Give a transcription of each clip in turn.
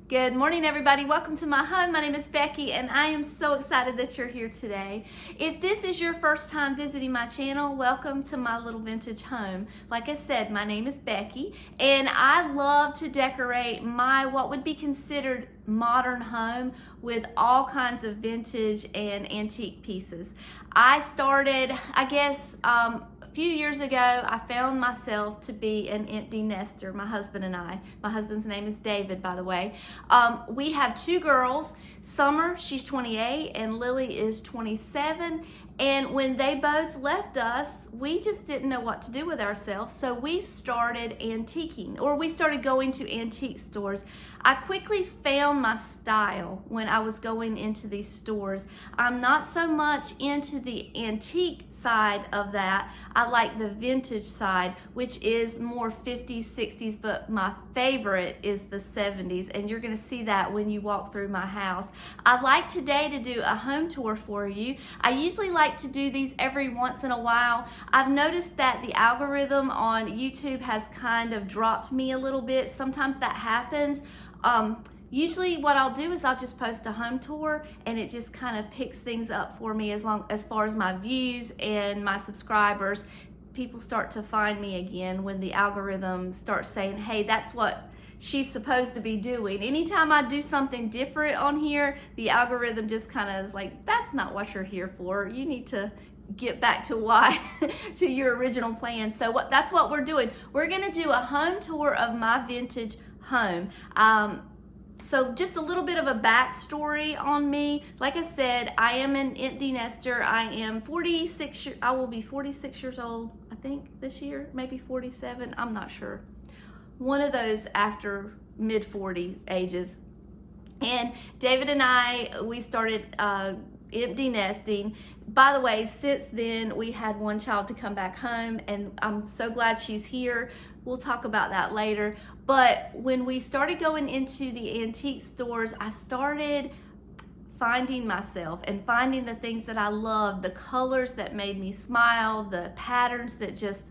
Good morning, everybody. Welcome to my home. My name is Becky, and I am so excited that you're here today. If this is your first time visiting my channel, welcome to my little vintage home. Like I said, my name is Becky, and I love to decorate my what would be considered modern home with all kinds of vintage and antique pieces. I started, a few years ago, I found myself to be an empty nester, my husband and I. My husband's name is David, by the way. We have two girls. Summer, she's 28, and Lily is 27. And when they both left us, we just didn't know what to do with ourselves. So we started antiquing, or we started going to antique stores. I quickly found my style when I was going into these stores. I'm not so much into the antique side of that. I like the vintage side, which is more 50s, 60s, but my favorite is the 70s, and you're gonna see that when you walk through my house. I'd like today to do a home tour for you. I usually like to do these every once in a while. I've noticed that the algorithm on YouTube has kind of dropped me a little bit. Sometimes that happens. Usually what I'll do is I'll just post a home tour, and it just kind of picks things up for me as far as my views and my subscribers. People start to find me again when the algorithm starts saying, hey, that's what she's supposed to be doing. Anytime I do something different on here, the algorithm just kind of is like, that's not what you're here for. You need to get back to why, to your original plan. So that's what we're doing. We're gonna do a home tour of my vintage home. So just a little bit of a backstory on me. Like I said, I am an empty nester. I am 46, I will be 46 years old, I think this year, maybe 47, I'm not sure. One of those after mid 40 ages. And David and we started empty nesting. By the way, since then we had one child to come back home, and I'm so glad she's here. We'll talk about that later. But when we started going into the antique stores, I started finding myself and finding the things that I loved, the colors that made me smile, the patterns that just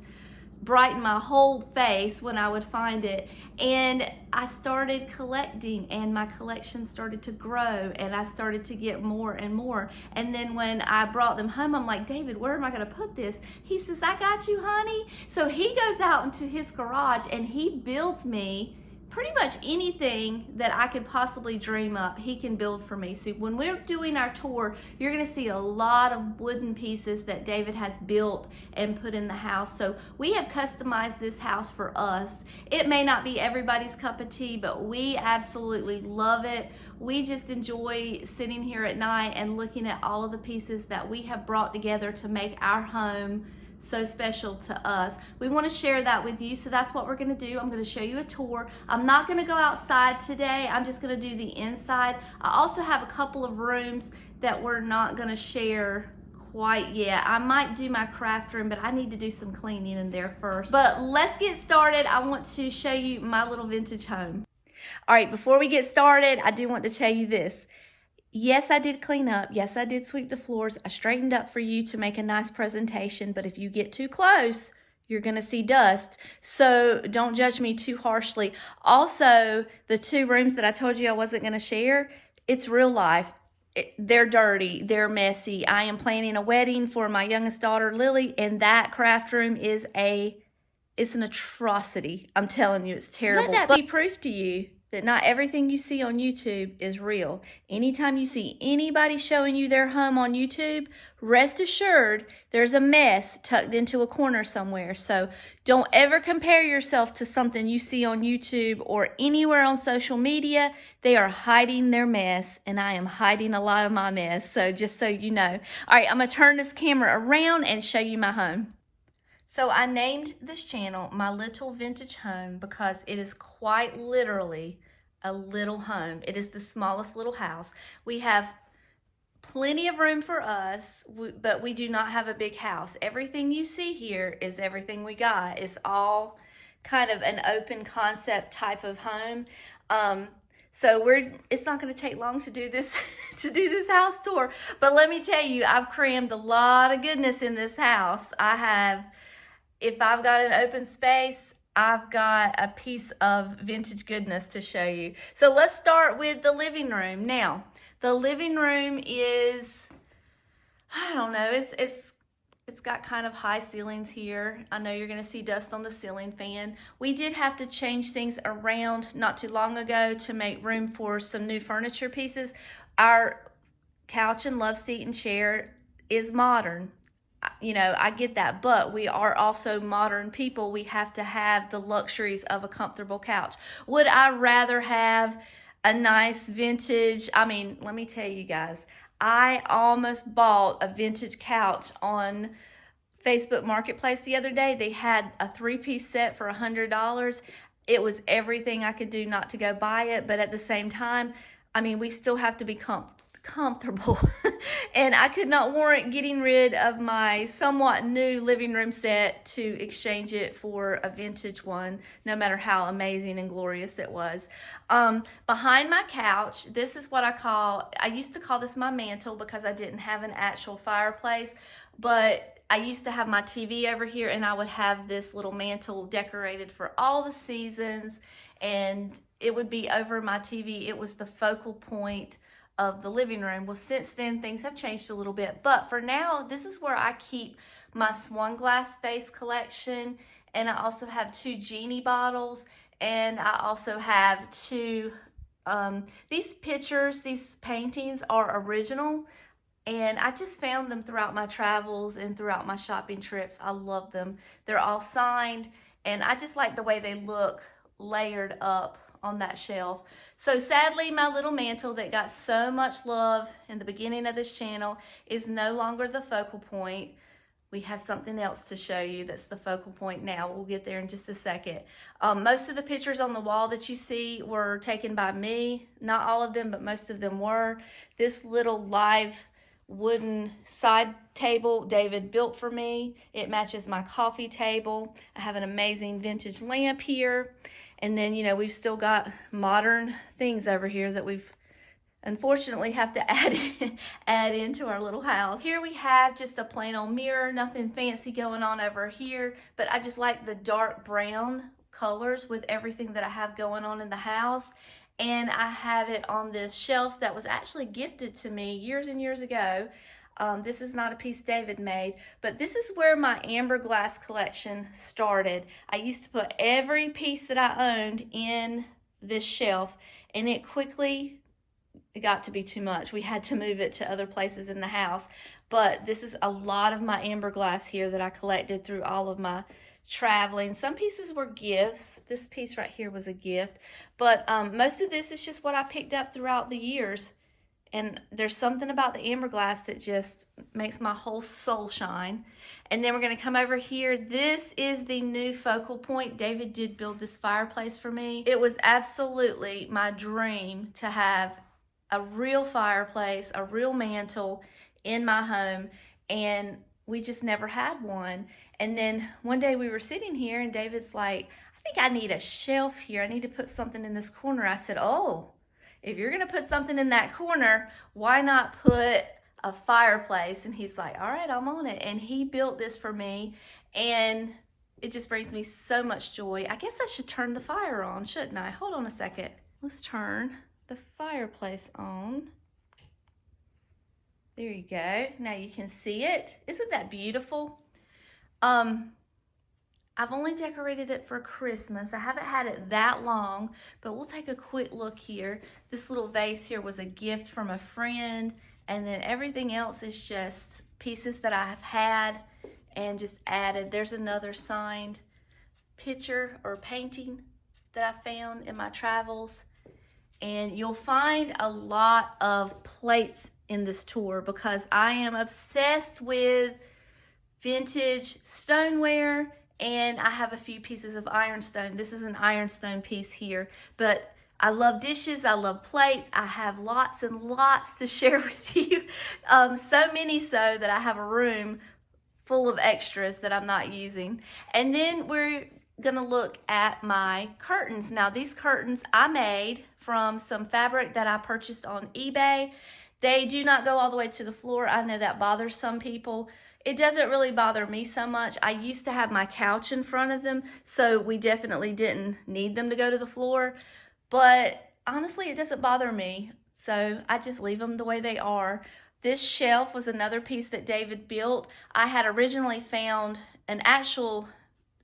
brighten my whole face when I would find it. And I started collecting, and my collection started to grow, and I started to get more and more. And then when I brought them home, I'm like, David, where am I gonna put this? He says, I got you, honey. So he goes out into his garage and he builds me pretty much anything that I could possibly dream up, he can build for me. So when we're doing our tour, you're gonna see a lot of wooden pieces that David has built and put in the house. So we have customized this house for us. It may not be everybody's cup of tea, but we absolutely love it. We just enjoy sitting here at night and looking at all of the pieces that we have brought together to make our home so special to us. We want to share that with you, so that's what we're going to do. I'm going to show you a tour. I'm not going to go outside today. I'm just going to do the inside. I also have a couple of rooms that we're not going to share quite yet. I might do my craft room, but I need to do some cleaning in there first. But let's get started. I want to show you my little vintage home. All right, before we get started, I do want to tell you this. Yes, I did clean up. Yes, I did sweep the floors. I straightened up for you to make a nice presentation, but if you get too close, you're gonna see dust. So don't judge me too harshly. Also, the two rooms that I told you I wasn't gonna share, it's real life. They're dirty, they're messy. I am planning a wedding for my youngest daughter, Lily, and that craft room is it's an atrocity. I'm telling you, it's terrible. Let that be proof to you that not everything you see on YouTube is real. Anytime you see anybody showing you their home on YouTube, rest assured there's a mess tucked into a corner somewhere. So don't ever compare yourself to something you see on YouTube or anywhere on social media. They are hiding their mess, and I am hiding a lot of my mess. So just so you know. All right, I'm gonna turn this camera around and show you my home. So I named this channel My Little Vintage Home because it is quite literally a little home. It is the smallest little house. We have plenty of room for us, but we do not have a big house. Everything you see here is everything we got. It's all kind of an open concept type of home. So it's not going to take long to do this house tour. But let me tell you, I've crammed a lot of goodness in this house. If I've got an open space, I've got a piece of vintage goodness to show you. So let's start with the living room. Now, the living room is, I don't know, it's got kind of high ceilings here. I know you're going to see dust on the ceiling fan. We did have to change things around not too long ago to make room for some new furniture pieces. Our couch and love seat and chair is modern. You know, I get that, but we are also modern people. We have to have the luxuries of a comfortable couch. Would I rather have a nice vintage, I mean, let me tell you guys, I almost bought a vintage couch on Facebook Marketplace the other day. They had a 3-piece set for $100. It was everything I could do not to go buy it, but at the same time, I mean, we still have to be comfortable. And I could not warrant getting rid of my somewhat new living room set to exchange it for a vintage one, no matter how amazing and glorious it was. Behind my couch, this is what I used to call this my mantle because I didn't have an actual fireplace, but I used to have my TV over here, and I would have this little mantle decorated for all the seasons, and it would be over my TV. It was the focal point of the living room. Well, since then, things have changed a little bit, but for now, this is where I keep my swan glass vase collection, and I also have 2 genie bottles, and I also have 2, these pictures, these paintings are original, and I just found them throughout my travels and throughout my shopping trips. I love them. They're all signed, and I just like the way they look layered up on that shelf. So sadly, my little mantle that got so much love in the beginning of this channel is no longer the focal point. We have something else to show you that's the focal point now. We'll get there in just a second. Most of the pictures on the wall that you see were taken by me. Not all of them, but most of them were. This little live wooden side table David built for me. It matches my coffee table. I have an amazing vintage lamp here. And then, you know, we've still got modern things over here that we've unfortunately have to add into our little house. Here we have just a plain old mirror, nothing fancy going on over here, but I just like the dark brown colors with everything that I have going on in the house. And I have it on this shelf that was actually gifted to me years and years ago. This is not a piece David made, but this is where my amber glass collection started. I used to put every piece that I owned in this shelf, and it quickly got to be too much. We had to move it to other places in the house, but this is a lot of my amber glass here that I collected through all of my traveling. Some pieces were gifts. This piece right here was a gift, but most of this is just what I picked up throughout the years. And there's something about the amber glass that just makes my whole soul shine. And then we're going to come over here. This is the new focal point. David did build this fireplace for me. It was absolutely my dream to have a real fireplace, a real mantle in my home. And we just never had one. And then one day we were sitting here and David's like, I think I need a shelf here. I need to put something in this corner. I said, oh, if you're going to put something in that corner, why not put a fireplace? And he's like, all right, I'm on it. And he built this for me, and it just brings me so much joy. I guess I should turn the fire on, shouldn't I? Hold on a second. Let's turn the fireplace on. There you go. Now you can see it. Isn't that beautiful? I've only decorated it for Christmas. I haven't had it that long, but we'll take a quick look here. This little vase here was a gift from a friend, and then everything else is just pieces that I've had and just added. There's another signed picture or painting that I found in my travels, and you'll find a lot of plates in this tour because I am obsessed with vintage stoneware. And I have a few pieces of ironstone. This is an ironstone piece here, but I love dishes, I love plates. I have lots and lots to share with you. So many so that I have a room full of extras that I'm not using. And then we're gonna look at my curtains. Now these curtains I made from some fabric that I purchased on eBay. They do not go all the way to the floor. I know that bothers some people. It doesn't really bother me so much. I used to have my couch in front of them, so we definitely didn't need them to go to the floor. But honestly, it doesn't bother me, so I just leave them the way they are. This shelf was another piece that David built. I had originally found an actual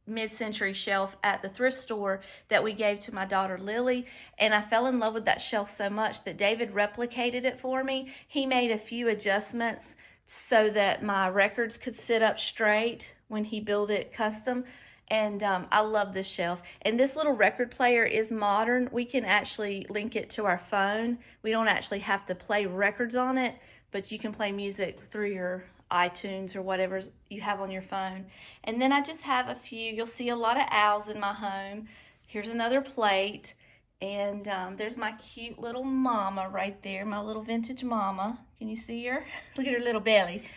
mid-century shelf at the thrift store that we gave to my daughter Lily, and I fell in love with that shelf so much that David replicated it for me. He made a few adjustments so that my records could sit up straight when he built it custom, and I love this shelf. And this little record player is modern. We can actually link it to our phone. We don't actually have to play records on it, but you can play music through your iTunes or whatever you have on your phone. And then I just have a few. You'll see a lot of owls in my home. Here's another plate. And there's my cute little mama right there, my little vintage mama. Can you see her? Look at her little belly.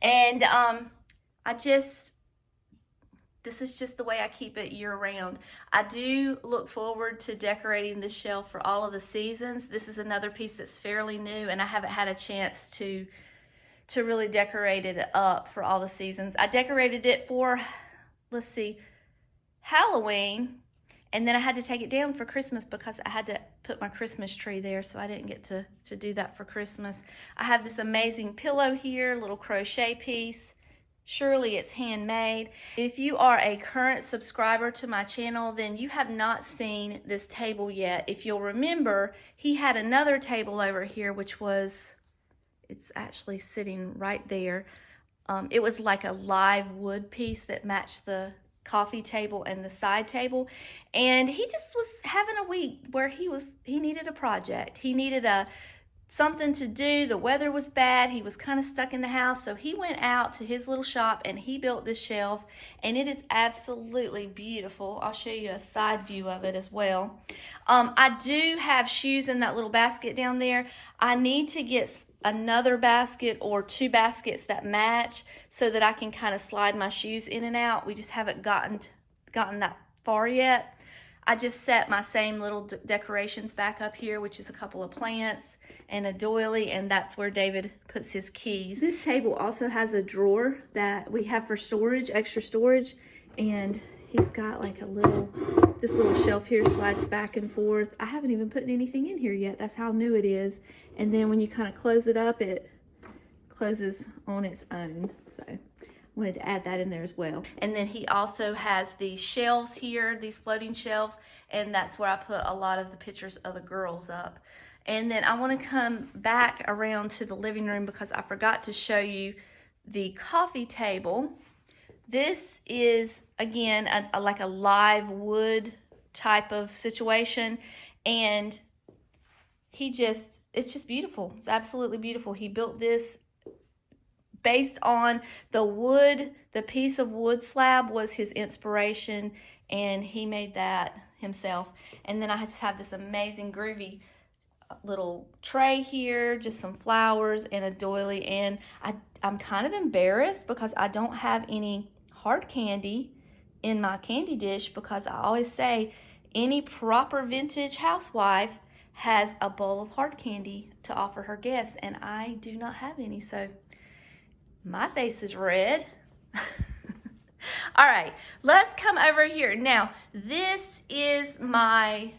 And this is just the way I keep it year round. I do look forward to decorating this shelf for all of the seasons. This is another piece that's fairly new, and I haven't had a chance to really decorate it up for all the seasons. I decorated it for, let's see, Halloween, and then I had to take it down for Christmas because I had to put my Christmas tree there, so I didn't get to do that for Christmas. I have this amazing pillow here, little crochet piece. Surely it's handmade. If you are a current subscriber to my channel, then you have not seen this table yet. If you'll remember, he had another table over here, which was, it's actually sitting right there. It was like a live wood piece that matched the coffee table and the side table. And he just was having a week where he needed a project. He needed something to do. The weather was bad. He was kind of stuck in the house. So he went out to his little shop and he built this shelf, and it is absolutely beautiful. I'll show you a side view of it as well. I do have shoes in that little basket down there. I need to get another basket or two baskets that match so that I can kind of slide my shoes in and out. We just haven't gotten that far yet. I just set my same little decorations back up here, which is a couple of plants and a doily, and that's where David puts his keys. This table also has a drawer that we have for storage, extra storage, and he's got like this little shelf here slides back and forth. I haven't even put anything in here yet. That's how new it is. And then when you kind of close it up, it closes on its own. So I wanted to add that in there as well. And then he also has these shelves here, these floating shelves, and that's where I put a lot of the pictures of the girls up. And then I want to come back around to the living room because I forgot to show you the coffee table. This is, again, like a live wood type of situation, and it's just beautiful. It's absolutely beautiful. He built this based on the wood. The piece of wood slab was his inspiration, and he made that himself. And then I just have this amazing groovy little tray here, just some flowers and a doily. And I'm kind of embarrassed because I don't have any hard candy in my candy dish, because I always say any proper vintage housewife has a bowl of hard candy to offer her guests, and I do not have any, so my face is red. All right, let's come over here. Now, this is my,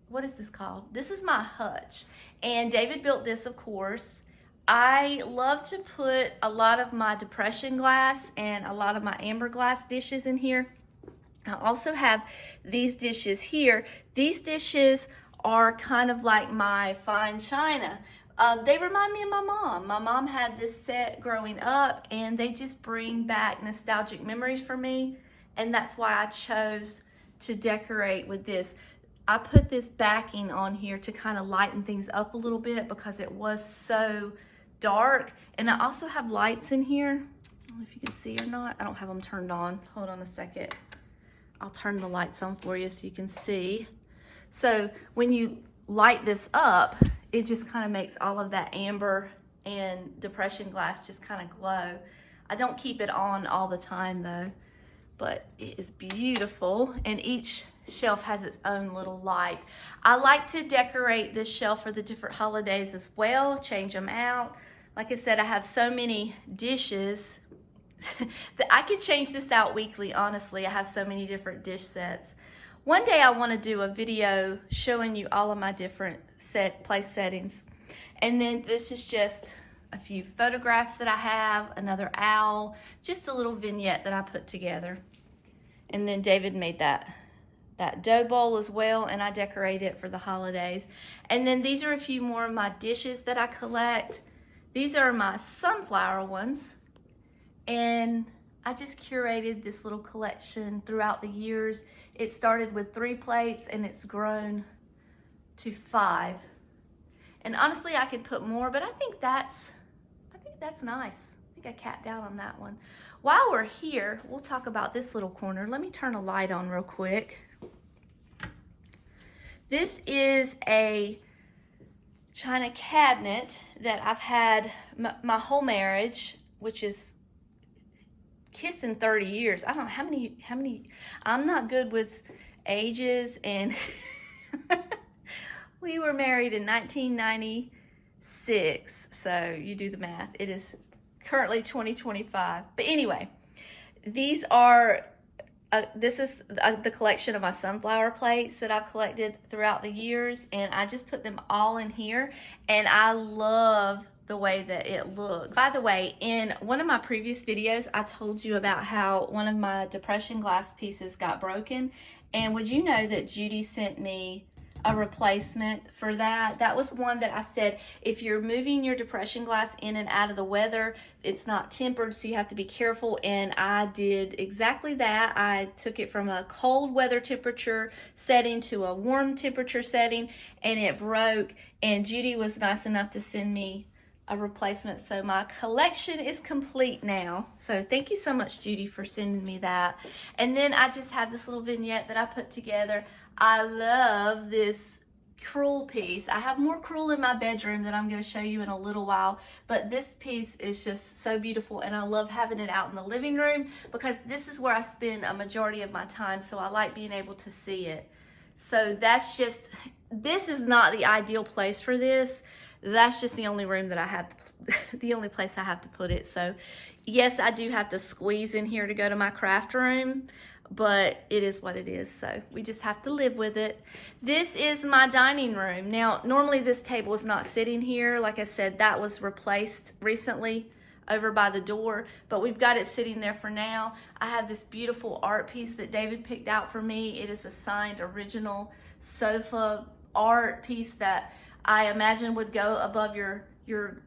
what is this called? This is my hutch, and David built this, of course. I love to put a lot of my depression glass and a lot of my amber glass dishes in here. I also have these dishes here. These dishes are kind of like my fine china. They remind me of my mom. My mom had this set growing up, and they just bring back nostalgic memories for me, and that's why I chose to decorate with this. I put this backing on here to kind of lighten things up a little bit because it was so dark. And I also have lights in here. I don't know if you can see or not. I don't have them turned on. Hold on a second. I'll turn the lights on for you so you can see. So when you light this up, it just kind of makes all of that amber and depression glass just kind of glow. I don't keep it on all the time though, but it is beautiful. And each shelf has its own little light. I like to decorate this shelf for the different holidays as well, change them out. Like I said, I have so many dishes that I could change this out weekly, honestly. I have so many different dish sets. One day I want to do a video showing you all of my different place settings. And then this is just a few photographs that I have, another owl, just a little vignette that I put together. And then David made that dough bowl as well, and I decorate it for the holidays. And then these are a few more of my dishes that I collect. These are my sunflower ones, and I just curated this little collection throughout the years. It started with 3 plates and it's grown to 5. And honestly, I could put more, but I think that's nice. I think I capped out on that one. While we're here, we'll talk about this little corner. Let me turn a light on real quick. This is a china cabinet that I've had my whole marriage, which is kissing 30 years. I don't know how many, I'm not good with ages, and we were married in 1996, so you do the math. It is currently 2025. But anyway, these are, this is the collection of my sunflower plates that I've collected throughout the years, and I just put them all in here, and I love the way that it looks. By the way, in one of my previous videos, I told you about how one of my depression glass pieces got broken, and would you know that Judy sent me a replacement for that? That was one that I said, if you're moving your depression glass in and out of the weather, it's not tempered, so you have to be careful. And I did exactly that. I took it from a cold weather temperature setting to a warm temperature setting, and it broke, and Judy was nice enough to send me a replacement, so my collection is complete now. So thank you so much, Judy, for sending me that. And then I just have this little vignette that I put together. I love this crewel piece. I have more crewel in my bedroom that I'm going to show you in a little while, but this piece is just so beautiful, and I love having it out in the living room because this is where I spend a majority of my time, so I like being able to see it. So that's just, this is not the ideal place for this. That's just the only room that I have, the only place I have to put it. So yes, I do have to squeeze in here to go to my craft room, but it is what it is. So we just have to live with it. This is my dining room. Now, normally this table is not sitting here. Like I said, that was replaced recently over by the door, but we've got it sitting there for now. I have this beautiful art piece that David picked out for me. It is a signed original sofa art piece that I imagine would go above your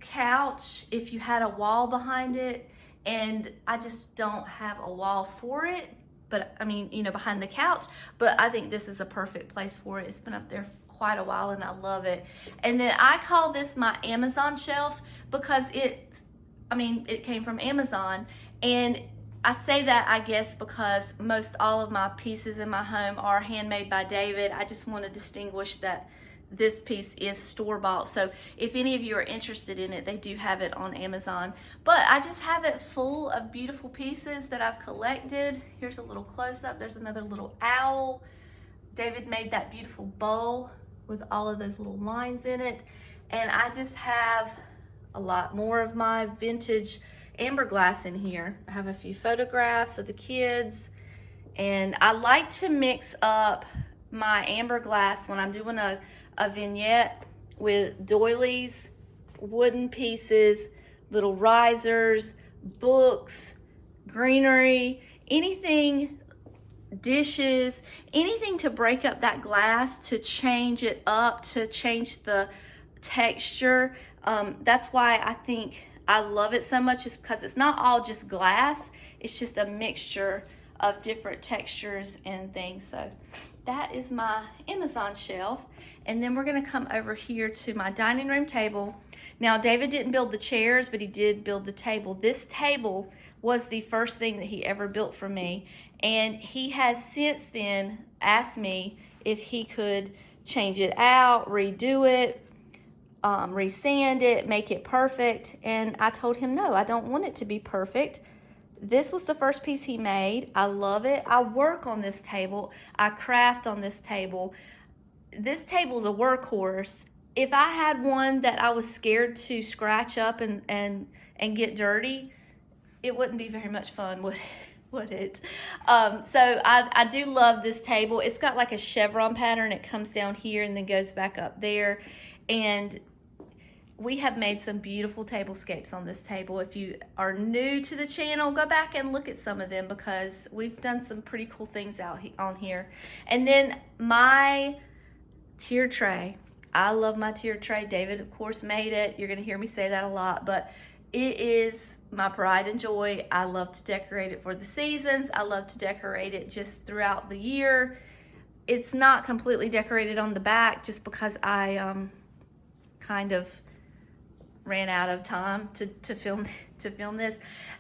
couch if you had a wall behind it, and I just don't have a wall for it, but I mean, you know, behind the couch, but I think this is a perfect place for it. It's been up there quite a while and I love it. And then I call this my Amazon shelf because it came from Amazon, and I say that, I guess, because most all of my pieces in my home are handmade by David. I just want to distinguish that this piece is store-bought. So if any of you are interested in it, they do have it on Amazon. But I just have it full of beautiful pieces that I've collected. Here's a little close-up. There's another little owl. David made that beautiful bowl with all of those little lines in it. And I just have a lot more of my vintage amber glass in here. I have a few photographs of the kids. And I like to mix up my amber glass when I'm doing a vignette with doilies, wooden pieces, little risers, books, greenery, anything, dishes, anything to break up that glass, to change it up, to change the texture. That's why I think I love it so much, is because it's not all just glass, it's just a mixture of different textures and things. So that is my Amazon shelf. And then we're gonna come over here to my dining room table. Now, David didn't build the chairs, but he did build the table. This table was the first thing that he ever built for me. And he has since then asked me if he could change it out, redo it, resand it, make it perfect. And I told him, no, I don't want it to be perfect. this was the first piece he made. I love it. I work on this table. I craft on this table. This table's a workhorse. If I had one that I was scared to scratch up and get dirty, it wouldn't be very much fun, would it? So I do love this table. It's got like a chevron pattern. It comes down here and then goes back up there. And we have made some beautiful tablescapes on this table. If you are new to the channel, go back and look at some of them because we've done some pretty cool things on here. And then my tier tray. I love my tier tray. David, of course, made it. You're going to hear me say that a lot, but it is my pride and joy. I love to decorate it for the seasons. I love to decorate it just throughout the year. It's not completely decorated on the back just because I kind of ran out of time to film this.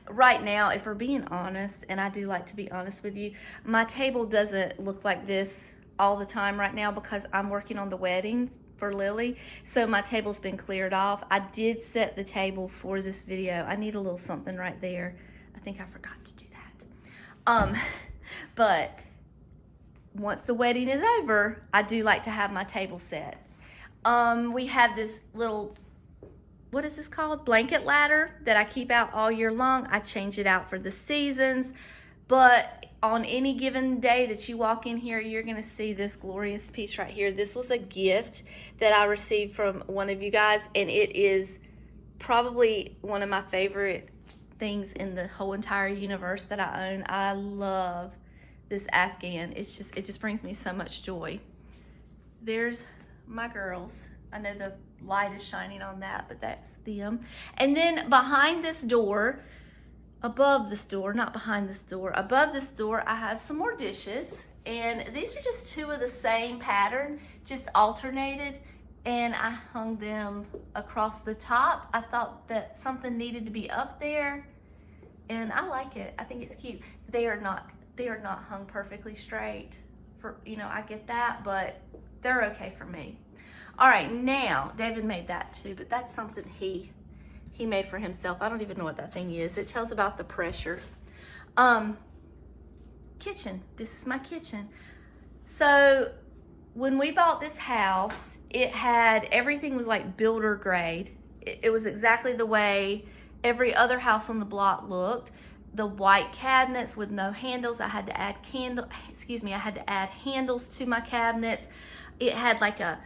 Right now, if we're being honest, and I do like to be honest with you, my table doesn't look like this all the time right now because I'm working on the wedding for Lily, so my table's been cleared off. I did set the table for this video. I need a little something right there. I think I forgot to do that. But once the wedding is over, I do like to have my table set. We have this little, what is this called? Blanket ladder that I keep out all year long. I change it out for the seasons, but on any given day that you walk in here, you're gonna see this glorious piece right here. This was a gift that I received from one of you guys, and it is probably one of my favorite things in the whole entire universe that I own. I love this Afghan. It just brings me so much joy. There's my girls. I know the light is shining on that, but that's them. And then behind this door, above this door, not behind this door, above this door, I have some more dishes. And these are just two of the same pattern, just alternated. And I hung them across the top. I thought that something needed to be up there. And I like it. I think it's cute. They are not hung perfectly straight. I get that, but they're okay for me. All right, now, David made that too, but that's something he made for himself. I don't even know what that thing is. It tells about the pressure. Kitchen. This is my kitchen. So when we bought this house, everything was like builder grade. It was exactly the way every other house on the block looked. The white cabinets with no handles. I had to add handles to my cabinets. It had like a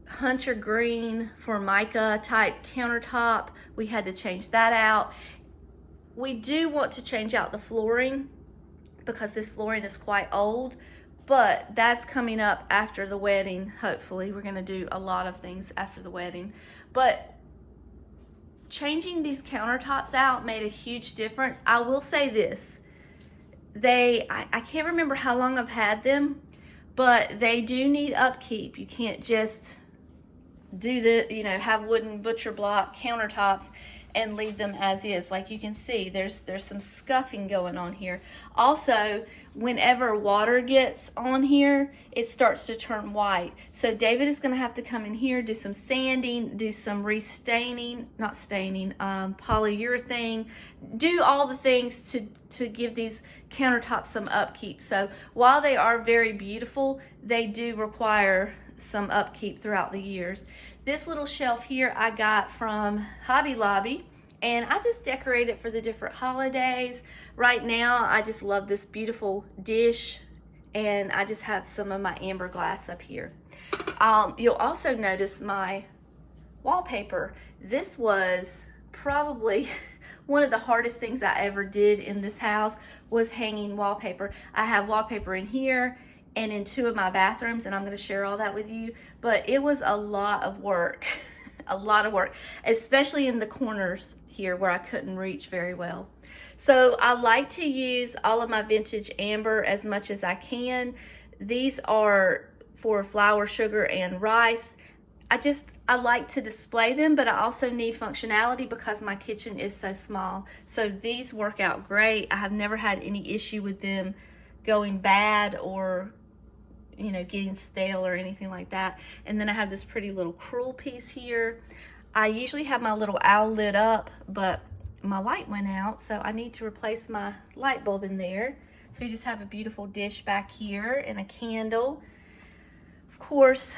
hunter green Formica type countertop. We had to change that out. We do want to change out the flooring because this flooring is quite old, but that's coming up after the wedding. Hopefully, we're gonna do a lot of things after the wedding, but changing these countertops out made a huge difference. I will say this, I can't remember how long I've had them, but they do need upkeep. You can't just have wooden butcher block countertops and leave them as is. Like you can see, there's some scuffing going on here. Also, whenever water gets on here, it starts to turn white. So David is gonna have to come in here, do some sanding, do some polyurethane, do all the things to give these countertops some upkeep. So while they are very beautiful, they do require some upkeep throughout the years. This little shelf here I got from Hobby Lobby, and I just decorate it for the different holidays. Right now, I just love this beautiful dish, and I just have some of my amber glass up here. You'll also notice my wallpaper. This was probably one of the hardest things I ever did in this house was hanging wallpaper. I have wallpaper in here and in two of my bathrooms, and I'm going to share all that with you, but it was a lot of work. A lot of work, especially in the corners here where I couldn't reach very well. So I like to use all of my vintage amber as much as I can. These are for flour, sugar, and rice. I like to display them, but I also need functionality because my kitchen is so small. So these work out great. I have never had any issue with them going bad or getting stale or anything like that. And then I have this pretty little crewel piece here. I usually have my little owl lit up, but my light went out, so I need to replace my light bulb in there. So we just have a beautiful dish back here and a candle. Of course,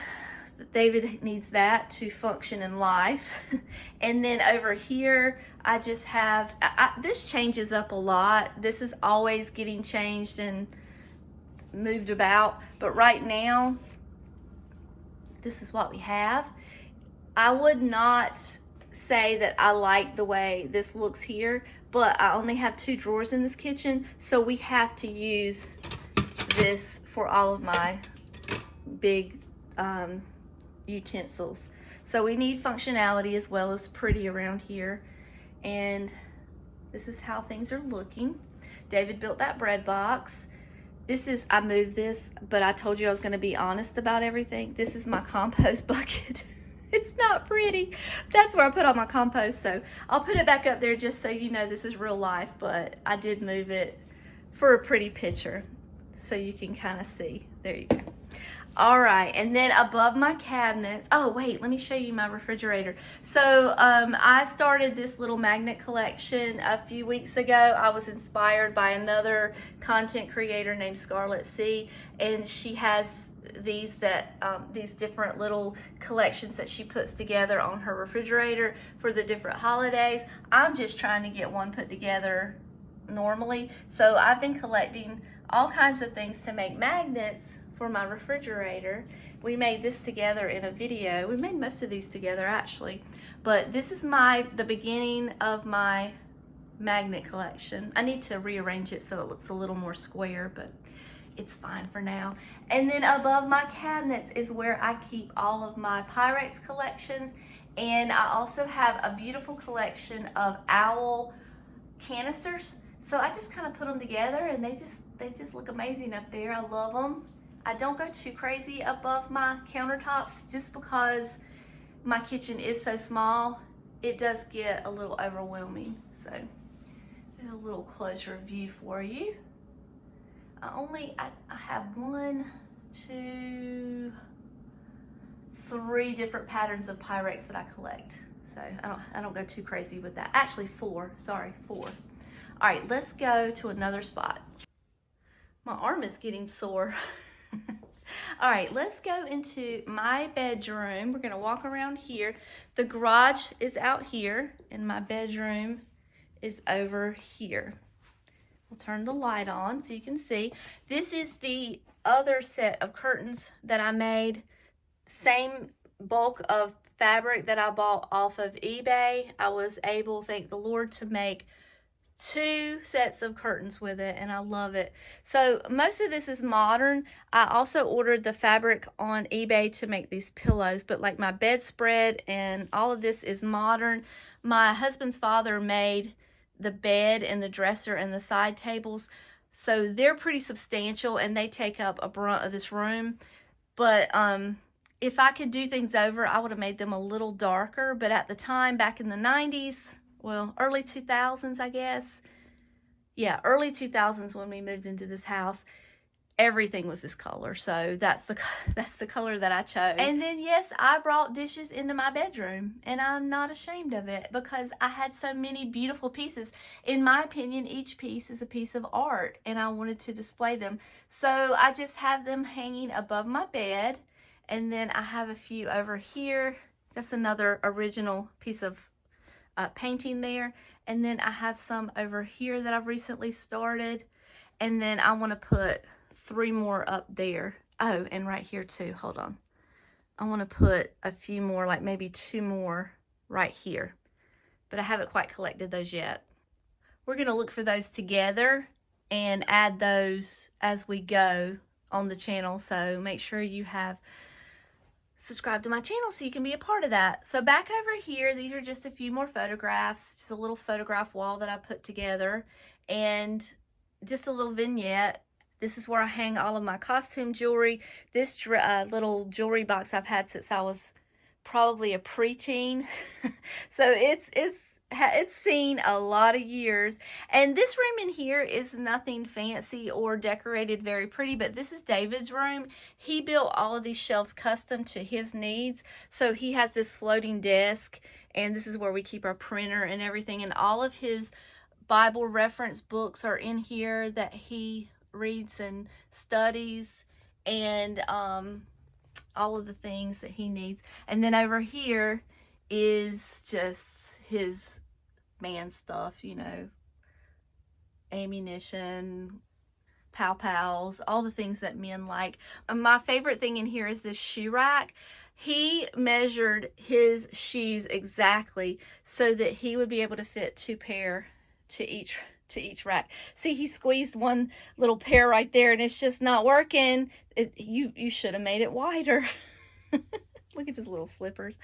David needs that to function in life. And then over here, I just have, this changes up a lot. This is always getting changed and moved about. But right now, this is what we have. I would not say that I like the way this looks here, but I only have 2 drawers in this kitchen, so we have to use this for all of my big utensils. So we need functionality as well as pretty around here. And this is how things are looking. David built that bread box. This is, I moved this, but I told you I was going to be honest about everything. This is my compost bucket. It's not pretty. That's where I put all my compost, so I'll put it back up there just so you know this is real life, but I did move it for a pretty picture so you can kind of see. There you go. All right, and then above my cabinets, oh wait, let me show you my refrigerator. So I started this little magnet collection a few weeks ago. I was inspired by another content creator named Scarlett C, and she has these different little collections that she puts together on her refrigerator for the different holidays. I'm just trying to get one put together normally. So I've been collecting all kinds of things to make magnets for my refrigerator. We made this together in a video. We made most of these together actually, but this is the beginning of my magnet collection. I need to rearrange it so it looks a little more square, but it's fine for now. And then above my cabinets is where I keep all of my Pyrex collections, and I also have a beautiful collection of owl canisters. So I just kind of put them together, and they just look amazing up there. I love them. I don't go too crazy above my countertops just because my kitchen is so small. It does get a little overwhelming. So there's a little closer view for you. I have 1, 2, 3 different patterns of Pyrex that I collect. So I don't go too crazy with that. Actually 4, sorry, 4. All right, let's go to another spot. My arm is getting sore. All right, let's go into my bedroom. We're gonna walk around here. The garage is out here and my bedroom is over here. We'll turn the light on so you can see. This is the other set of curtains that I made. Same bulk of fabric that I bought off of eBay. I was able, thank the Lord, to make 2 sets of curtains with it, and I love it. So most of this is modern. I also ordered the fabric on eBay to make these pillows, but like my bedspread and all of this is modern. My husband's father made the bed and the dresser and the side tables, so they're pretty substantial and they take up a brunt of this room. But if I could do things over, I would have made them a little darker. But at the time, back in the 90s, well, early 2000s, I guess. Yeah, early 2000s when we moved into this house, everything was this color. So that's the color that I chose. And then, yes, I brought dishes into my bedroom, and I'm not ashamed of it because I had so many beautiful pieces. In my opinion, each piece is a piece of art, and I wanted to display them. So I just have them hanging above my bed, and then I have a few over here. That's another original piece of painting there. And then I have some over here that I've recently started. And then I want to put 3 more up there. Oh, and right here too. Hold on. I want to put a few more, like maybe 2 more right here. But I haven't quite collected those yet. We're going to look for those together and add those as we go on the channel. So make sure you have subscribe to my channel so you can be a part of that. So back over here, these are just a few more photographs, just a little photograph wall that I put together, and just a little vignette. This is where I hang all of my costume jewelry. This little jewelry box I've had since I was probably a preteen. So it's seen a lot of years. And this room in here is nothing fancy or decorated very pretty, but this is David's room. He built all of these shelves custom to his needs. So he has this floating desk, And this is where we keep our printer and everything. And all of his Bible reference books are in here that he reads and studies, and all of the things that he needs. And then over here is just his man stuff, you know, ammunition, pow-pows, all the things that men like. My favorite thing in here is this shoe rack. He measured his shoes exactly so that he would be able to fit 2 pair to each rack. See, he squeezed one little pair right there and it's just not working. You should have made it wider. Look at his little slippers.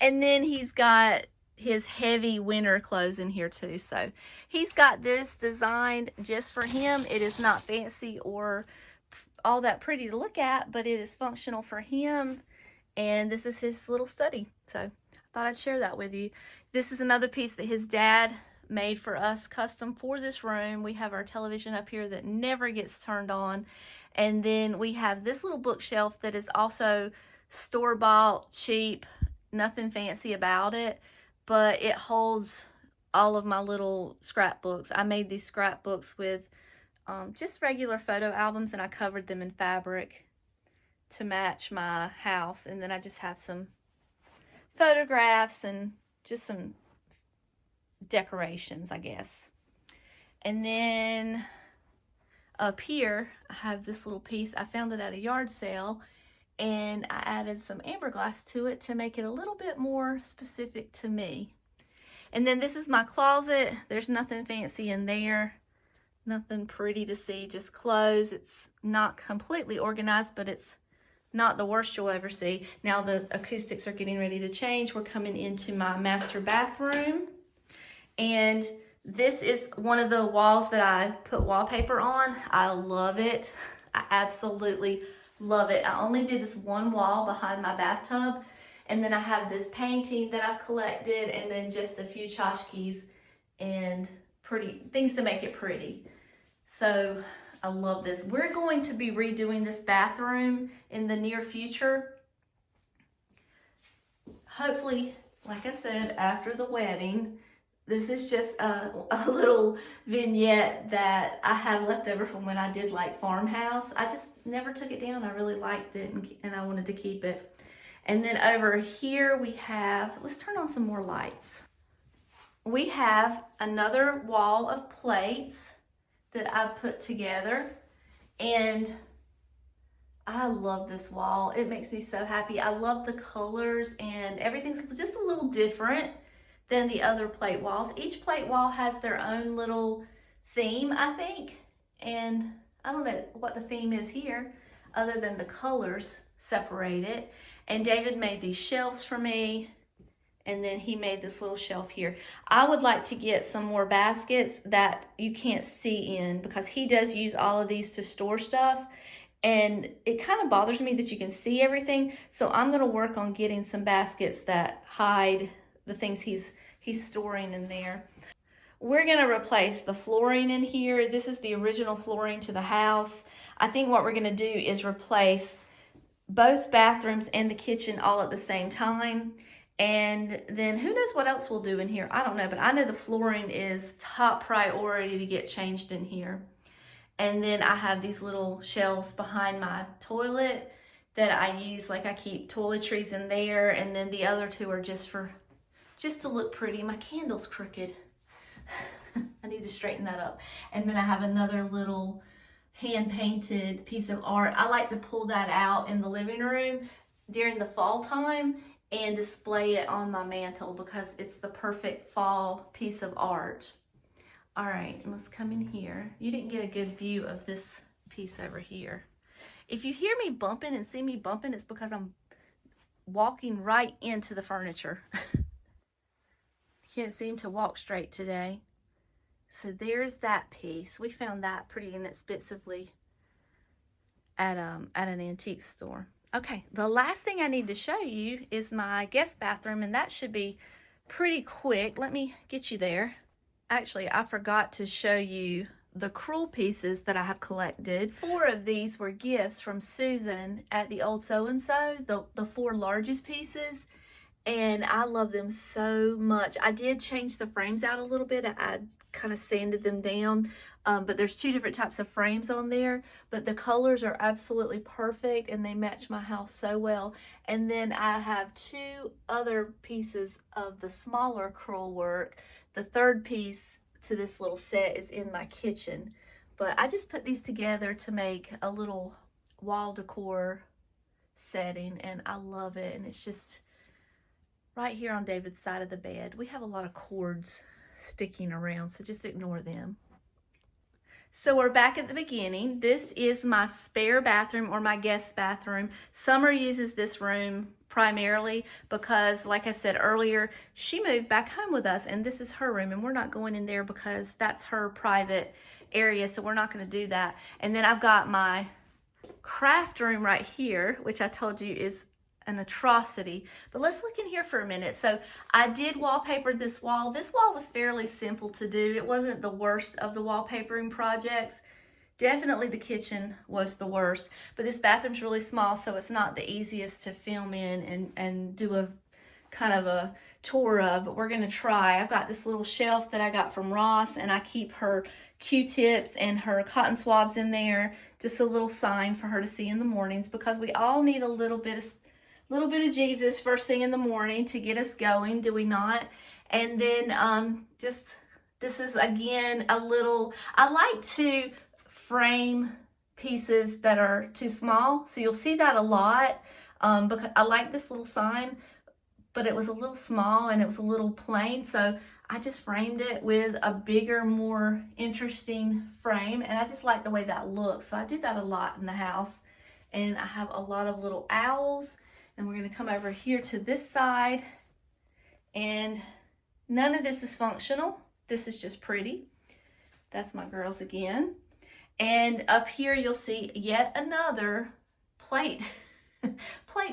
And then he's got his heavy winter clothes in here too. So he's got this designed just for him. It is not fancy or all that pretty to look at, but it is functional for him. And this is his little study. So I thought I'd share that with you. This is another piece that his dad made for us custom for this room. We have our television up here that never gets turned on. And then we have this little bookshelf that is also store-bought, cheap, nothing fancy about it, but it holds all of my little scrapbooks. I made these scrapbooks with just regular photo albums, and I covered them in fabric to match my house. And then I just have some photographs and just some decorations, I guess. And then up here, I have this little piece. I found it at a yard sale, and I added some amber glass to it to make it a little bit more specific to me. And then this is my closet. There's nothing fancy in there, nothing pretty to see, just clothes. It's not completely organized, but it's not the worst you'll ever see. Now the acoustics are getting ready to change. We're coming into my master bathroom, and this is one of the walls that I put wallpaper on. I love it. I absolutely love it. I only did this one wall behind my bathtub, and then I have this painting that I've collected, and then just a few tchotchkes and pretty things to make it pretty. So I love this. We're going to be redoing this bathroom in the near future. Hopefully, like I said, after the wedding. This is just a little vignette that I have left over from when I did like farmhouse. I just never took it down. I really liked it, and I wanted to keep it. And then over here we have, let's turn on some more lights. We have another wall of plates that I've put together, and I love this wall. It makes me so happy. I love the colors, and everything's just a little different than the other plate walls. Each plate wall has their own little theme, I think. And I don't know what the theme is here, other than the colors separate it. And David made these shelves for me, and then he made this little shelf here. I would like to get some more baskets that you can't see in, because he does use all of these to store stuff. And it kind of bothers me that you can see everything. So I'm gonna work on getting some baskets that hide the things he's storing in there. We're gonna replace the flooring in here. This is the original flooring to the house. I think what we're gonna do is replace both bathrooms and the kitchen all at the same time. And then who knows what else we'll do in here. I don't know, but I know the flooring is top priority to get changed in here. And then I have these little shelves behind my toilet that I use, like I keep toiletries in there. And then the other two are just to look pretty. My candle's crooked. I need to straighten that up. And then I have another little hand-painted piece of art. I like to pull that out in the living room during the fall time and display it on my mantle, because it's the perfect fall piece of art. All right, let's come in here. You didn't get a good view of this piece over here. If you hear me bumping and see me bumping, it's because I'm walking right into the furniture. Can't seem to walk straight today. So there's that piece. We found that pretty inexpensively at an antique store. Okay, the last thing I need to show you is my guest bathroom, and that should be pretty quick. Let me get you there. Actually, I forgot to show you the crewel pieces that I have collected. 4 of these were gifts from Susan at the old so-and-so, the 4 largest pieces. and I love them so much. I did change the frames out a little bit. I kind of sanded them down, but there's two different types of frames on there, but the colors are absolutely perfect and they match my house so well. And then I have two other pieces of the smaller crewel work. The third piece to this little set is in my kitchen, but I just put these together to make a little wall decor setting, and I love it. And it's just right here on David's side of the bed. We have a lot of cords sticking around, so just ignore them. So we're back at the beginning. This is my spare bathroom, or my guest bathroom. Summer uses this room primarily because, like I said earlier, she moved back home with us, and this is her room, and we're not going in there because that's her private area, so we're not going to do that. And then I've got my craft room right here, which I told you is an atrocity. But let's look in here for a minute. So I did wallpaper this wall. This wall was fairly simple to do. It wasn't the worst of the wallpapering projects. Definitely the kitchen was the worst, but this bathroom's really small, so it's not the easiest to film in and do a kind of a tour of, but we're gonna try. I've got this little shelf that I got from Ross, and I keep her Q-tips and her cotton swabs in there, just a little sign for her to see in the mornings, because we all need a little bit of Jesus first thing in the morning to get us going, do we not? And then this is again a little, I like to frame pieces that are too small, so you'll see that a lot, because I like this little sign, but it was a little small and it was a little plain, so I just framed it with a bigger, more interesting frame, and I just like the way that looks, so I do that a lot in the house. And I have a lot of little owls. And we're going to come over here to this side, and none of this is functional. This is just pretty. That's my girls again. And up here you'll see yet another plate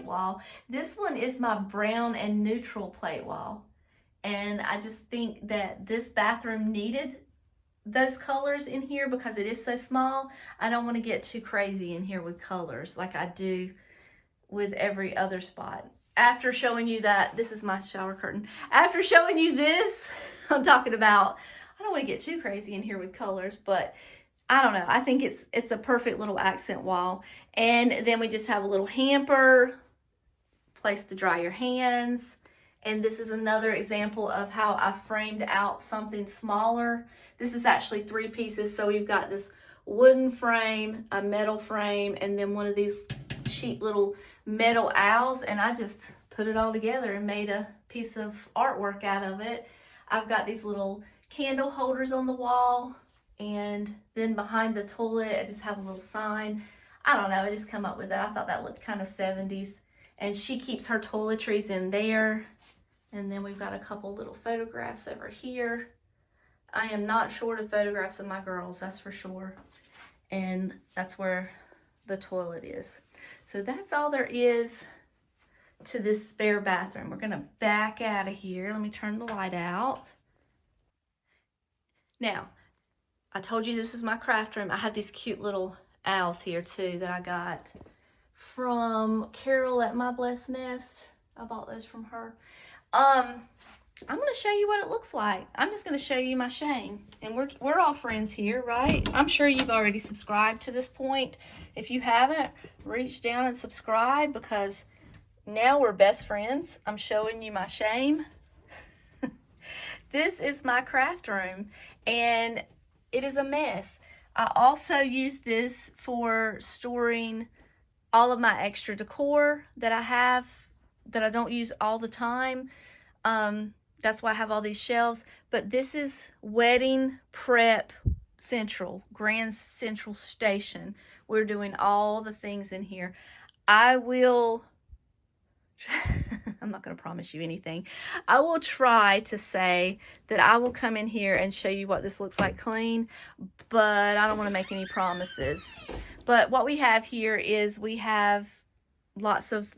wall. This one is my brown and neutral plate wall. And I just think that this bathroom needed those colors in here because it is so small. I don't want to get too crazy in here with colors like I do with every other spot. After showing you that, this is my shower curtain. After showing you this, I'm talking about, I don't want to get too crazy in here with colors, but I don't know. I think it's a perfect little accent wall. And then we just have a little hamper, place to dry your hands. And this is another example of how I framed out something smaller. This is actually 3 pieces. So we've got this wooden frame, a metal frame, and then one of these cheap little metal owls, and I just put it all together and made a piece of artwork out of it. I've got these little candle holders on the wall, and then behind the toilet I just have a little sign. I don't know, I just come up with that. I thought that looked kind of 70s. And she keeps her toiletries in there. And then we've got a couple little photographs over here. I am not short of photographs of my girls, that's for sure. And that's where the toilet is. So that's all there is to this spare bathroom. We're gonna back out of here. Let me turn the light out. Now, I told you this is my craft room. I have these cute little owls here too that I got from Carol at My Blessed Nest. I bought those from her. I'm going to show you what it looks like. I'm just going to show you my shame. And we're all friends here, right? I'm sure you've already subscribed to this point. If you haven't, reach down and subscribe because now we're best friends. I'm showing you my shame. This is my craft room and it is a mess. I also use this for storing all of my extra decor that I have that I don't use all the time. That's why I have all these shelves. But this is Wedding Prep Central, Grand Central Station. We're doing all the things in here. I will, I'm not going to promise you anything. I will try to say that I will come in here and show you what this looks like clean, but I don't want to make any promises. But what we have here is we have lots of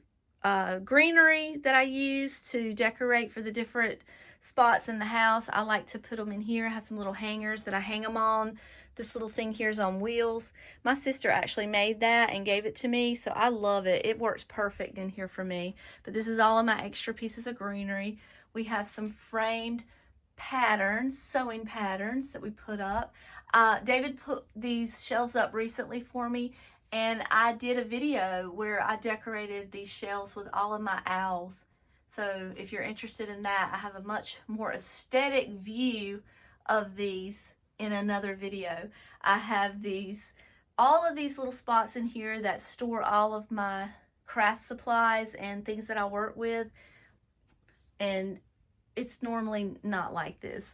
greenery that I use to decorate for the different spots in the house, I like to put them in here. I have some little hangers that I hang them on. This little thing here is on wheels. My sister actually made that and gave it to me, so I love it. It works perfect in here for me. But this is all of my extra pieces of greenery. We have some framed patterns, sewing patterns that we put up. David put these shelves up recently for me, and I did a video where I decorated these shelves with all of my owls. So if you're interested in that, I have a much more aesthetic view of these in another video. I have all of these little spots in here that store all of my craft supplies and things that I work with, and it's normally not like this.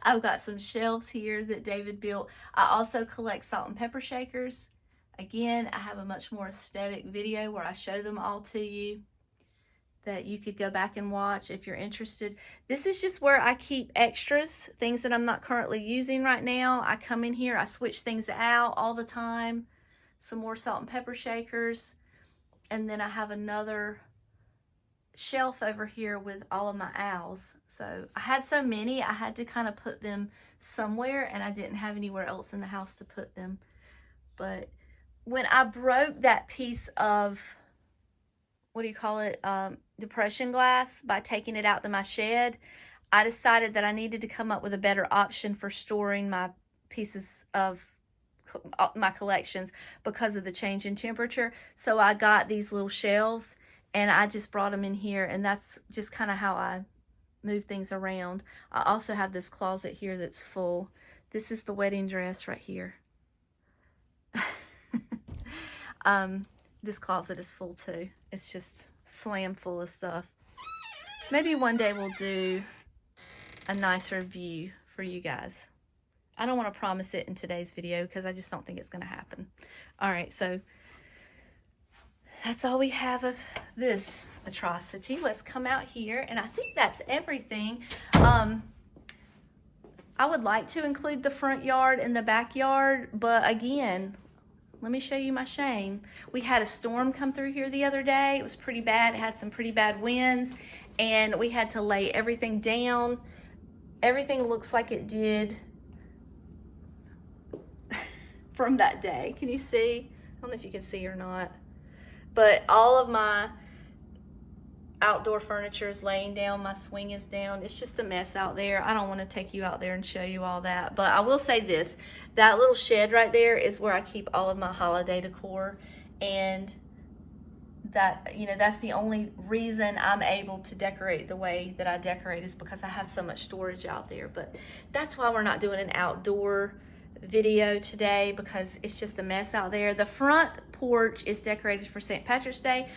I've got some shelves here that David built. I also collect salt and pepper shakers. Again, I have a much more aesthetic video where I show them all to you that you could go back and watch if you're interested. This is just where I keep extras, things that I'm not currently using right now. I come in here, I switch things out all the time. Some more salt and pepper shakers. And then I have another shelf over here with all of my owls. So I had so many, I had to kind of put them somewhere, and I didn't have anywhere else in the house to put them. But when I broke that piece of, what do you call it, depression glass by taking it out to my shed, I decided that I needed to come up with a better option for storing my pieces of my collections because of the change in temperature. So I got these little shelves, and I just brought them in here, and that's just kind of how I move things around. I also have this closet here that's full. This is the wedding dress right here. This closet is full too. It's just slam full of stuff. Maybe one day we'll do a nicer view for you guys. I don't want to promise it in today's video because I just don't think it's going to happen. All right, so that's all we have of this atrocity. Let's come out here, and I think that's everything. I would like to include the front yard and the backyard, but again, let me show you my shame. We had a storm come through here the other day. It was pretty bad. It had some pretty bad winds, and we had to lay everything down. Everything looks like it did from that day. Can you see? I don't know if you can see or not. But all of my outdoor furniture is laying down. My swing is down. It's just a mess out there. I don't want to take you out there and show you all that. But I will say this. That little shed right there is where I keep all of my holiday decor. And that, you know, that's the only reason I'm able to decorate the way that I decorate is because I have so much storage out there. But that's why we're not doing an outdoor video today, because it's just a mess out there. The front porch is decorated for St. Patrick's Day.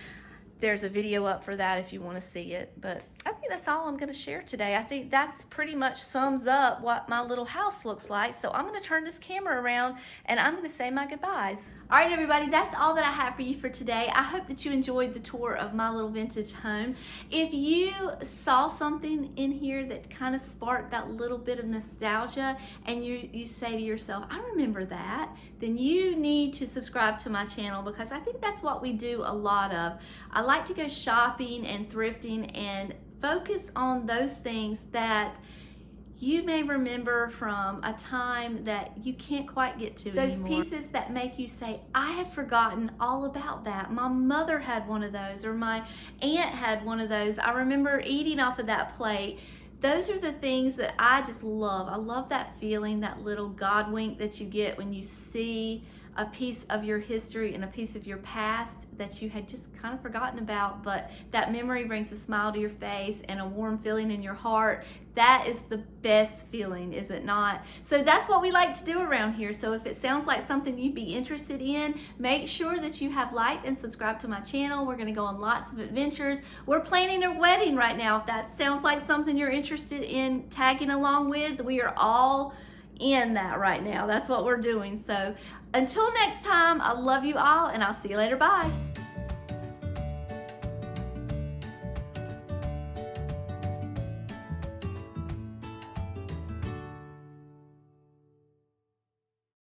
There's a video up for that if you want to see it. But I think that's all I'm going to share today. I think that's pretty much sums up what my little house looks like. So I'm going to turn this camera around and I'm going to say my goodbyes. All right, everybody, that's all that I have for you for today. I hope that you enjoyed the tour of my little vintage home. If you saw something in here that kind of sparked that little bit of nostalgia and you say to yourself, I remember that, then you need to subscribe to my channel, because I think that's what we do a lot of. I like to go shopping and thrifting and focus on those things that you may remember from a time that you can't quite get to those anymore. Pieces that make you say, I had forgotten all about that. My mother had one of those, or my aunt had one of those. I remember eating off of that plate. Those are the things that I just love. I love that feeling, that little God wink that you get when you see a piece of your history and a piece of your past that you had just kind of forgotten about, but that memory brings a smile to your face and a warm feeling in your heart. That is the best feeling, is it not? So that's what we like to do around here. So if it sounds like something you'd be interested in, make sure that you have liked and subscribed to my channel. We're gonna go on lots of adventures. We're planning a wedding right now. If that sounds like something you're interested in tagging along with, we are all in that right now. That's what we're doing. So until next time, I love you all, and I'll see you later. Bye.